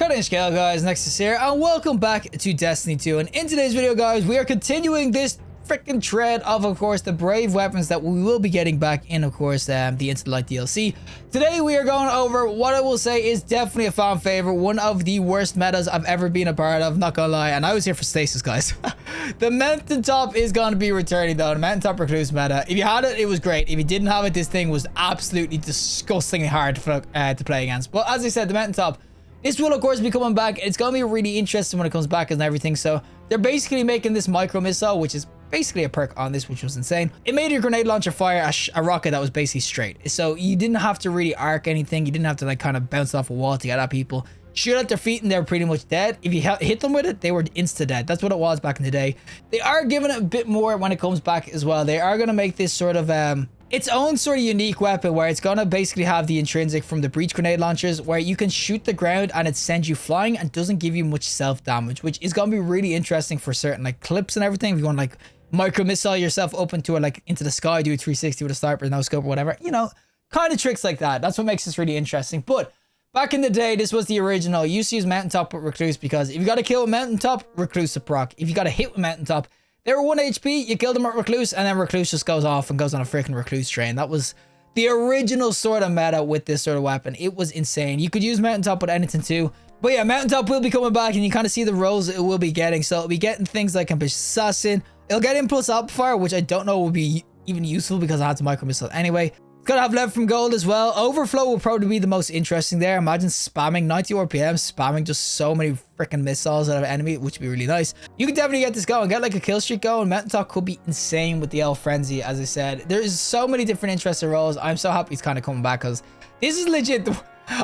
Cutting scale, guys, Nexas here, and welcome back to Destiny 2. And in today's video, guys, we are continuing this freaking thread of course, the brave weapons that we will be getting back in, of course, the Into the Light DLC. Today, we are going over what I will say is definitely a fan favorite, one of the worst metas I've ever been a part of, not gonna lie, and I was here for stasis, guys. The Mountaintop is going to be returning, though, the Mountaintop Recluse meta. If you had it, it was great. If you didn't have it, this thing was absolutely disgustingly hard to play against. But as I said, the Mountaintop, this will, of course, be coming back. It's going to be really interesting when it comes back and everything. So they're basically making this micro missile, which is basically a perk on this, which was insane. It made your grenade launcher fire a rocket that was basically straight. So you didn't have to really arc anything. You didn't have to like kind of bounce off a wall to get at people. Shoot at their feet and they were pretty much dead. If you hit them with it, they were insta dead. That's what it was back in the day. They are giving it a bit more when it comes back as well. They are going to make this sort of its own sort of unique weapon where it's going to basically have the intrinsic from the breach grenade launchers where you can shoot the ground and it sends you flying and doesn't give you much self damage, which is going to be really interesting for certain like clips and everything. If you want to like micro missile yourself up into it, like into the sky, do a 360 with a sniper, no scope or whatever, you know, kind of tricks like that. That's what makes this really interesting. But back in the day, this was the original. You used to use Mountaintop with Recluse because if you got to kill with Mountaintop, Recluse to proc. If you got to hit with Mountaintop, they were 1 HP, you killed them at Recluse, and then Recluse just goes off and goes on a freaking Recluse train. That was the original sort of meta with this sort of weapon. It was insane. You could use Mountaintop with anything too. But yeah, Mountaintop will be coming back, and you kind of see the roles it will be getting. So it'll be getting things like Assassin. It'll get Impulse Amplifier, which I don't know will be even useful because I had to micro missile anyway. It's gonna have lead from gold as well. Overflow will probably be the most interesting there. Imagine spamming 90 RPM, spamming just so many freaking missiles at an enemy, which would be really nice. You can definitely get this going, get like a kill streak going. Mountaintop could be insane with the L Frenzy, as I said. There's so many different interesting roles. I'm so happy he's kind of coming back because this is legit.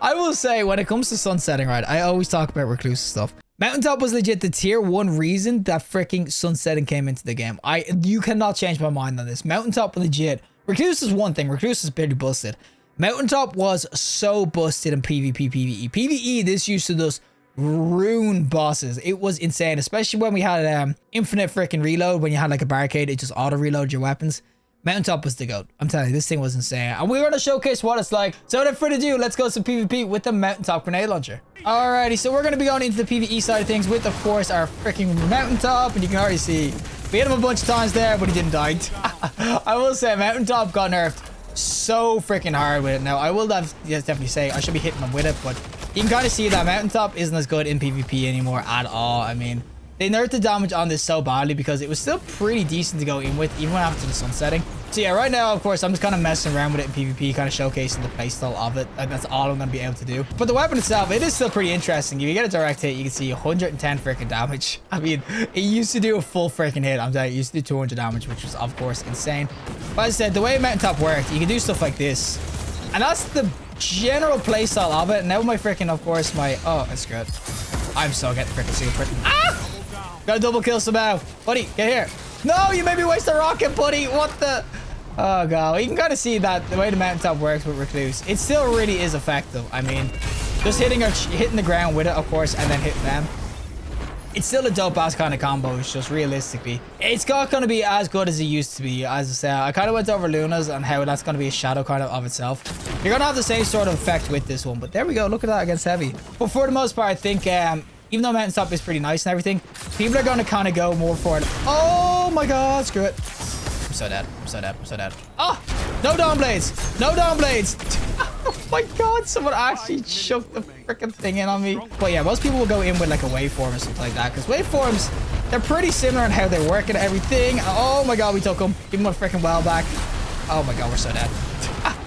I will say, when it comes to sunsetting, right, I always talk about Recluse stuff. Mountaintop was legit the tier 1 reason that freaking sunsetting came into the game. You cannot change my mind on this. Mountaintop legit. Recluse is one thing. Recluse is pretty busted. Mountaintop was so busted in PvP, PvE. PvE, this used to just ruin bosses. It was insane, especially when we had infinite freaking reload. When you had like a barricade, it just auto reload your weapons. Mountaintop was the GOAT. I'm telling you, this thing was insane. And we're going to showcase what it's like. So without further ado, let's go some PvP with the Mountaintop grenade launcher. Alrighty, so we're going to be going into the PvE side of things with, of course, our freaking Mountaintop. And you can already see, we hit him a bunch of times there, but he didn't die. I will say, Mountaintop got nerfed so freaking hard with it. Now, I will definitely say I should be hitting him with it, but you can kind of see that Mountaintop isn't as good in PvP anymore at all. I mean, they nerfed the damage on this so badly because it was still pretty decent to go in with, even after the sunsetting. So yeah, right now, of course, I'm just kind of messing around with it in PvP, kind of showcasing the playstyle of it. That's all I'm going to be able to do. But the weapon itself, it is still pretty interesting. If you get a direct hit, you can see 110 freaking damage. I mean, it used to do a full freaking hit. I'm telling you, it used to do 200 damage, which was, of course, insane. But as I said, the way Mountaintop worked, you can do stuff like this. And that's the general playstyle of it. Now my freaking, of course, oh, that's good. I'm so getting freaking super. Ah! Got a double kill somehow. Buddy, get here. No, you made me waste a rocket, buddy. What the? Oh, God. You can kind of see that the way the Mountaintop works with Recluse, it still really is effective. I mean, just hitting the ground with it, of course, and then hitting them. It's still a dope-ass kind of combo. It's just realistically, it's not going to be as good as it used to be. As I said, I kind of went over Luna's and how that's going to be a shadow kind of itself. You're going to have the same sort of effect with this one. But there we go. Look at that against Heavy. But for the most part, I think even though Mountaintop is pretty nice and everything, people are going to kind of go more for it. Oh my God, screw it. I'm so dead. I'm so dead. I'm so dead. Oh, no down blades. No down blades. Oh my God, someone actually chucked the freaking thing in on me. But yeah, most people will go in with like a waveform or something like that because waveforms, they're pretty similar in how they work and everything. Oh my God, we took him. Give him a freaking well back. Oh my God, we're so dead.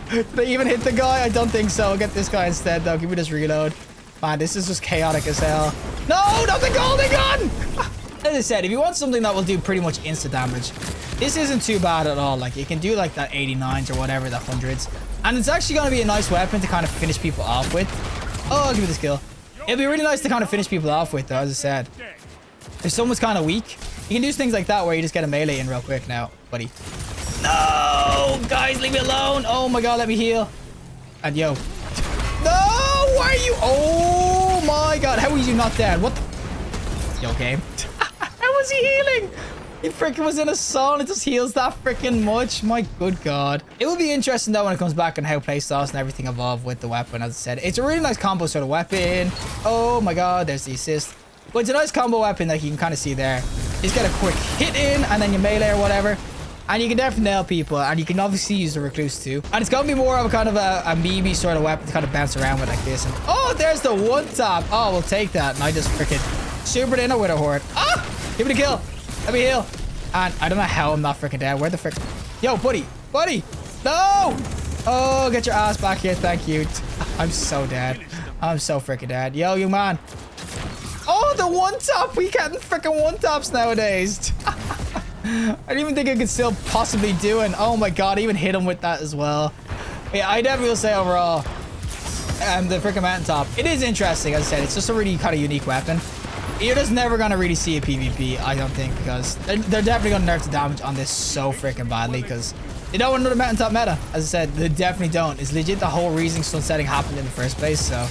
Did they even hit the guy? I don't think so. I'll get this guy instead though. Give me this reload. Man, this is just chaotic as hell. No, not the golden gun! As I said, if you want something that will do pretty much instant damage, this isn't too bad at all. Like, it can do like that 89s or whatever, the 100s. And it's actually going to be a nice weapon to kind of finish people off with. Oh, I'll give me this kill. It'll be really nice to kind of finish people off with, though, as I said. If someone's kind of weak, you can do things like that where you just get a melee in real quick now, buddy. No! Guys, leave me alone! Oh my God, let me heal. And yo. No! Why are you? Oh my God! How are you not dead? What? The... You okay? How was he healing? He freaking was in a zone. It just heals that freaking much. My good God. It will be interesting though when it comes back on how playstyles and everything evolve with the weapon. As I said, it's a really nice combo sort of weapon. Oh my God, there's the assist. But it's a nice combo weapon that you can kind of see there. Just get a quick hit in and then you melee or whatever. And you can definitely nail people. And you can obviously use the recluse too. And it's going to be more of a kind of a meme sort of weapon to kind of bounce around with like this. And oh, there's the one tap. Oh, we'll take that. And I just freaking supered in with a horde. Ah, give me the kill. Let me heal. And I don't know how I'm not freaking dead. Where the frick? Yo, buddy. Buddy. No. Oh, get your ass back here. Thank you. I'm so dead. I'm so freaking dead. Yo, you man. Oh, the one tap. We getting freaking one taps nowadays. I didn't even think I could still possibly do it. Oh my God, I even hit him with that as well. Yeah, I definitely will say overall, the freaking Mountaintop, it is interesting. As I said, it's just a really kind of unique weapon. You're just never going to really see a PvP, I don't think, because they're definitely going to nerf the damage on this so freaking badly, because they don't want another Mountaintop meta. As I said, they definitely don't. It's legit the whole reason sunsetting happened in the first place, so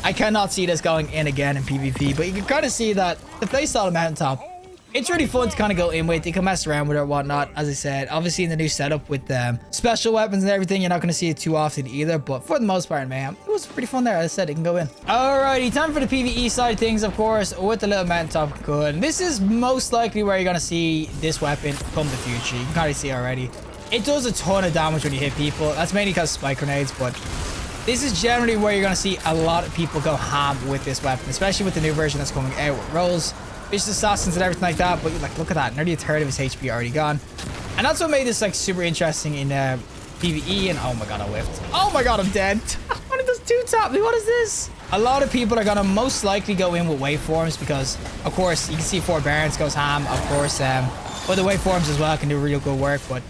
I cannot see this going in again in PvP, but you can kind of see that the playstyle of Mountaintop, it's really fun to kind of go in with. You can mess around with it or whatnot. As I said, obviously in the new setup with special weapons and everything, you're not going to see it too often either. But for the most part, man, it was pretty fun there. As I said, it can go in. Alrighty, time for the PvE side of things, of course, with the little Mountaintop good. And this is most likely where you're going to see this weapon come the future. You can kind of see already. It does a ton of damage when you hit people. That's mainly because of spike grenades, but this is generally where you're going to see a lot of people go ham with this weapon, especially with the new version that's coming out with rolls, vicious assassins and everything like that. But like, look at that, nearly a third of his HP already gone, and that's what made this like super interesting in PvE. And oh my God, I whiffed. Oh my God, I'm dead. What does two tap me? What is this? A lot of people are gonna most likely go in with waveforms because, of course, you can see Forbearance goes ham, of course, but the waveforms as well can do really good work. But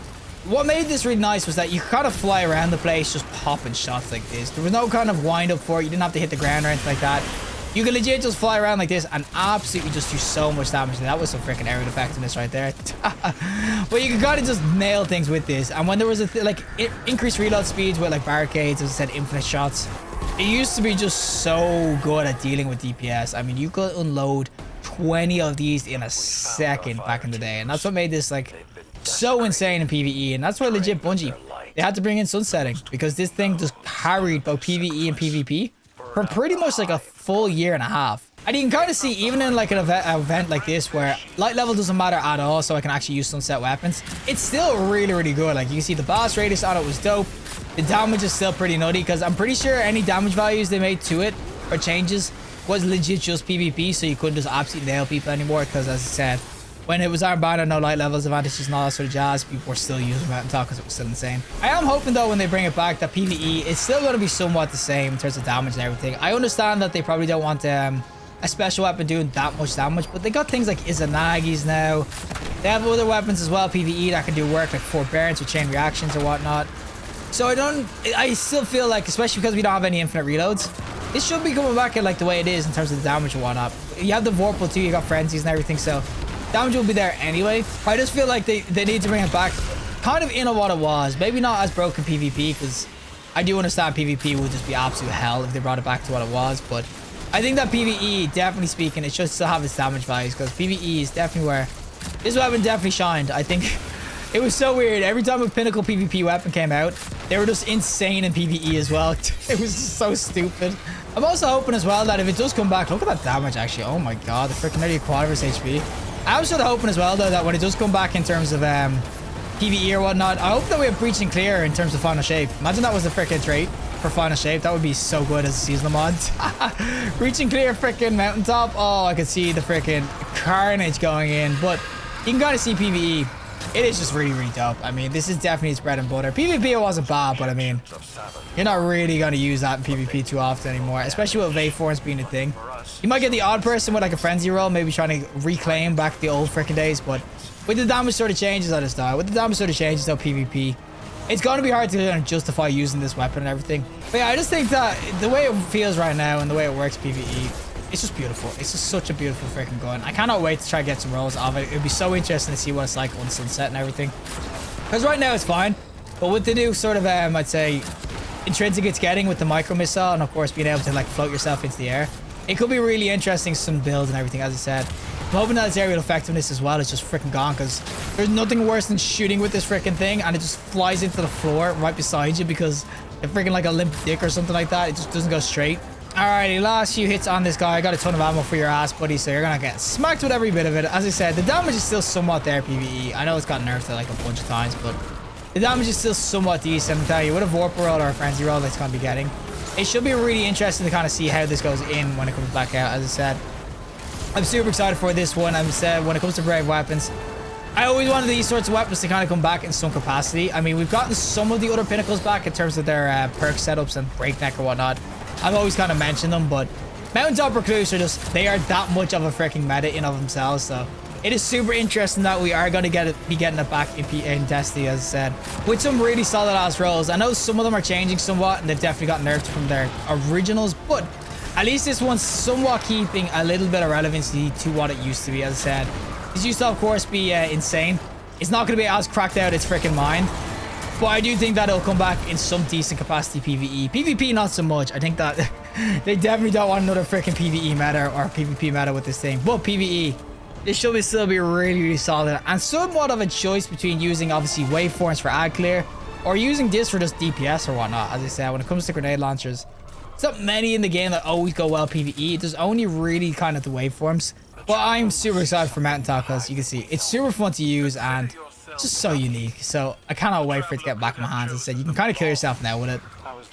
what made this really nice was that you could kind of fly around the place just popping shots like this. There was no kind of wind up for it. You didn't have to hit the ground or anything like that. You can legit just fly around like this and absolutely just do so much damage. And that was some freaking aerial effectiveness right there. But you can kind of just nail things with this. And when there was increased reload speeds with like barricades, as I said, infinite shots, it used to be just so good at dealing with DPS. I mean, you could unload 20 of these in a second back in the day. And that's what made this like so insane in PvE. And that's why legit Bungie, they had to bring in sunsetting, because this thing just carried both PvE and PvP for pretty much like a full year and a half. And you can kind of see, even in like an event like this where light level doesn't matter at all, so I can actually use sunset weapons, it's still really, really good. Like you can see the boss radius on it was dope. The damage is still pretty nutty, because I'm pretty sure any damage values they made to it or changes was legit just PvP, so you couldn't just absolutely nail people anymore. Because as I said, when it was armband and no light levels advantages and all that sort of jazz, people were still using Mountaintop because it was still insane. I am hoping though when they bring it back that PvE is still going to be somewhat the same in terms of damage and everything. I understand that they probably don't want a special weapon doing that much damage, but they got things like Izanagi's now. They have other weapons as well, PvE, that can do work like Forbearance with chain reactions or whatnot. So I still feel like, especially because we don't have any infinite reloads, this should be coming back at like the way it is in terms of the damage and whatnot. You have the Vorpal too, you got Frenzies and everything, so damage will be there anyway. I just feel like they need to bring it back kind of in what it was. Maybe not as broken PvP, because I do understand PvP would just be absolute hell if they brought it back to what it was. But I think that PvE, definitely speaking, it should still have its damage values, because PvE is definitely where this weapon definitely shined. I think it was so weird. Every time a pinnacle PvP weapon came out, they were just insane in PvE as well. It was just so stupid. I'm also hoping as well that if it does come back, look at that damage actually. Oh my God, the freaking nearly a quarter of his HP. I was sort of hoping as well though that when it does come back in terms of PvE or whatnot, I hope that we have Breach and Clear in terms of Final Shape. Imagine that was the freaking trait for Final Shape. That would be so good as a seasonal mod. Breach and Clear freaking Mountaintop. Oh, I could see the freaking carnage going in. But you can kind of see PvE. It is just really, really dope. I mean, this is definitely its bread and butter. PvP, it wasn't bad, but I mean, you're not really going to use that in PvP too often anymore, especially with waveforms being a thing. You might get the odd person with like a frenzy roll, maybe trying to reclaim back the old freaking days, but with the damage sort of changes at the start, with the damage sort of changes though PvP, it's going to be hard to justify using this weapon and everything. But yeah, I just think that the way it feels right now and the way it works PvE, it's just beautiful. It's just such a beautiful freaking gun. I cannot wait to try to get some rolls of it. It'd be so interesting to see what it's like on sunset and everything. Because right now it's fine, but with the new sort of, I'd say, intrinsic it's getting with the micro missile, and of course being able to like float yourself into the air, it could be really interesting, some builds and everything, as I said. I'm hoping that its aerial effectiveness as well is just freaking gone, because there's nothing worse than shooting with this freaking thing and it just flies into the floor right beside you because it's freaking like a limp dick or something like that. It just doesn't go straight. Alrighty, last few hits on this guy. I got a ton of ammo for your ass, buddy, so you're gonna get smacked with every bit of it. As I said, the damage is still somewhat there, PvE. I know it's got nerfed like a bunch of times, but the damage is still somewhat decent. I'm telling you, with a Vorpal roll or a Frenzy roll that's gonna be getting, it should be really interesting to kind of see how this goes in when it comes back out. As I said, I'm super excited for this one. I'm said when it comes to brave weapons, I always wanted these sorts of weapons to kind of come back in some capacity. I mean, we've gotten some of the other pinnacles back in terms of their perk setups and breakneck or whatnot. I've always kind of mentioned them, but Mountaintop Recluse are just, they are that much of a freaking meta in of themselves. So it is super interesting that we are going to be getting it back in Destiny, as I said, with some really solid ass rolls. I know some of them are changing somewhat and they've definitely got nerfed from their originals, but at least this one's somewhat keeping a little bit of relevancy to what it used to be. As I said, this used to of course be insane. It's not going to be as cracked out its freaking mind. But I do think that it'll come back in some decent capacity PvE. PvP, not so much. I think that they definitely don't want another freaking PvE meta or PvP meta with this thing. But PvE, this should still be really, really solid. And somewhat of a choice between using, obviously, waveforms for ad clear or using this for just DPS or whatnot. As I said, when it comes to grenade launchers, there's not many in the game that always go well PvE. There's only really kind of the waveforms. But I'm super excited for Mountaintop because you can see it's super fun to use and just so unique. So I cannot wait for it to get back in my hands. As I said, you can kind of kill yourself now with it.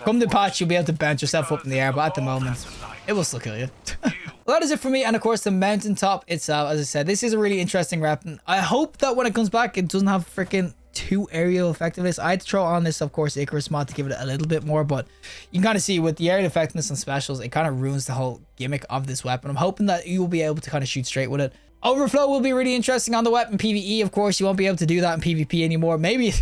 Come the patch, you'll be able to bounce yourself up in the air, but at the moment, it will still kill you. Well, that is it for me, and of course the Mountaintop itself. As I said, this is a really interesting weapon. I hope that when it comes back, it doesn't have freaking 2 aerial effectiveness. I had to throw on this, of course, Icarus mod to give it a little bit more, but you can kind of see with the aerial effectiveness and specials, it kind of ruins the whole gimmick of this weapon. I'm hoping that you will be able to kind of shoot straight with it. Overflow will be really interesting on the weapon. PvE, of course, you won't be able to do that in PvP anymore. Maybe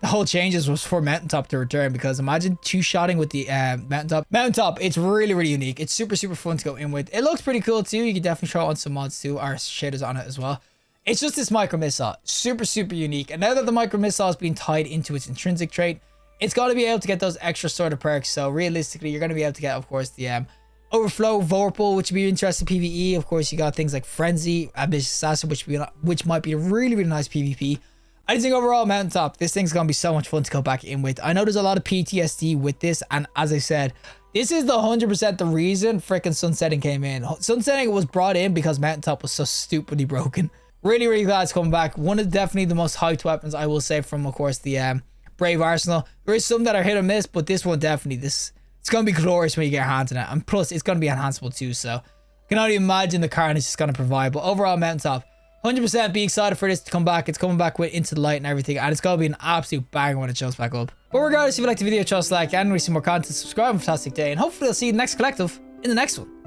the whole changes was for Mountaintop to return, because imagine two-shotting with the Mountaintop. Mountaintop, it's really, really unique. It's super, super fun to go in with. It looks pretty cool too. You can definitely throw on some mods too, or shaders on it as well. It's just this micro missile, super, super unique. And now that the micro missile has been tied into its intrinsic trait, it's got to be able to get those extra sort of perks. So realistically, you're going to be able to get, of course, the Overflow, Vorpal, which would be interesting PvE. Of course, you got things like Frenzy, Ambitious Assassin, which might be a really, really nice PvP. I just think overall, Mountaintop, this thing's going to be so much fun to go back in with. I know there's a lot of PTSD with this, and as I said, this is the 100% the reason freaking Sunsetting came in. Sunsetting was brought in because Mountaintop was so stupidly broken. Really, really glad it's coming back. One of definitely the most hyped weapons, I will say, from, of course, the Brave Arsenal. There is some that are hit or miss, but this one definitely, it's going to be glorious when you get your hands on it. And plus, it's going to be enhanceable too, so I can only imagine the carnage it's going to provide. But overall, Mountaintop, 100% be excited for this to come back. It's coming back with Into the Light and everything, and it's going to be an absolute banger when it shows back up. But regardless, if you like the video, just like and we see more content, subscribe, have a fantastic day, and hopefully I'll see you in the next collective in the next one.